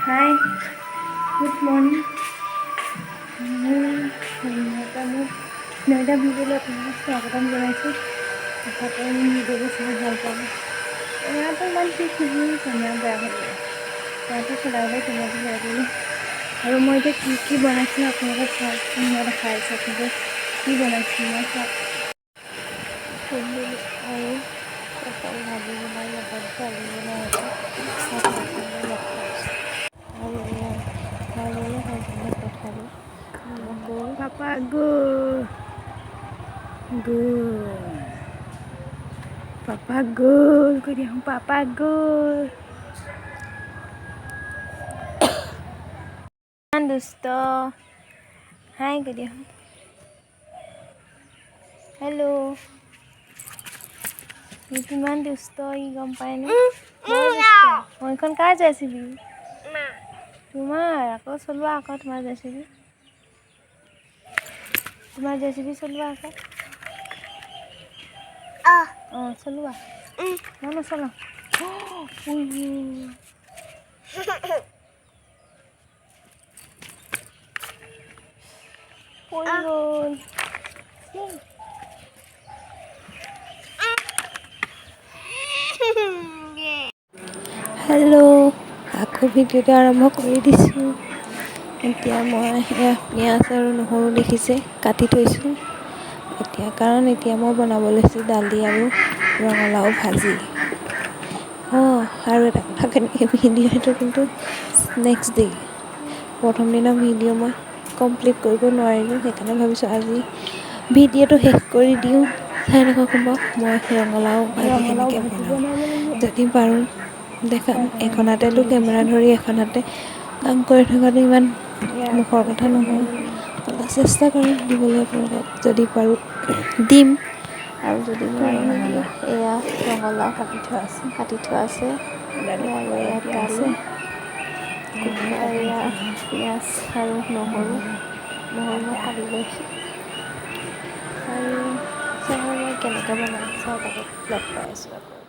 Hi, good morning. নয়টা ভিডিঅ'লৈ আপোনালোকক স্বাগতম জনাইছোঁ। আশা কৰোঁ মোৰ ভিডিঅ'বোৰ চাই ভাল পাব। কেমেৰাটো ইমান ঠিক নহয়, কেমেৰা বেয়া হৈ গ'ল। কেমেৰাটো চলাবলৈ কেমেৰাটো বেয়া কৰিলোঁ। আৰু মই এতিয়া কি বনাইছিলোঁ আপোনালোকে চাওকচোন, মই দেখাই আছোঁ আপোনালোকে কি বনাইছিলোঁ মই চাওক। আৰু পটল ভাজি বনাই লগত দালি বনাই আছোঁ আৰু এয়া খাবলৈ খাইছিলোঁ পঠালোঁ গ'ল পাপা গ'ল কৈ দিয়া পাপা গ'ল। ইমান দুষ্ট। হাই কৈ দিয়া। হেল্ল', কিমান দুষ্ট ই গম পায়নে? এইখন কাৰ জেচিবি? তোমাৰ আকৌ চলোৱা আকৌ তোমাৰ জেচিবি চলোৱা আকৌ। চলোৱা। মই নচলাওঁ। পৰি গ'ল। হেল্ল', আকৌ ভিডিঅ'টো আৰম্ভ কৰি দিছোঁ। এতিয়া মই পিঁয়াজ আৰু নহৰু দেখিছে কাটি থৈছোঁ। এতিয়া মই বনাব লৈছোঁ দালি আৰু ৰঙালাও ভাজি। আৰু এটা কথা, কেনেকৈ ভিডিঅ'টো কিন্তু নেক্সট ডে' প্ৰথম দিনৰ ভিডিঅ' মই কমপ্লিট কৰিব নোৱাৰিলোঁ। সেইকাৰণে ভাবিছোঁ আজি ভিডিঅ'টো শেষ কৰি দিওঁ। চাই থাকক মই ৰঙালাও ভাজি কেনেকৈ বনাওঁ। যদি পাৰোঁ দেখাম। এখন হাতেতো কেমেৰা ধৰি এখন হাতে কাম কৰি থকাটো ইমান মুখৰ কথা নহয়। অলপ চেষ্টা কৰিম দিবলৈ আপোনালোকক। যদি পাৰোঁ দিম আৰু যদি নোৱাৰোঁ নিদিওঁ। এয়া ৰঙালাও কাটি থোৱা আছে আৰু ইয়াত দালি, এয়া পিঁয়াজ আৰু নহৰু মই কাটি লৈছোঁ। আৰু চাওঁ মই কেনেকৈ বনাওঁ, চাই তাকে লগ পাই আছোঁ আকৌ।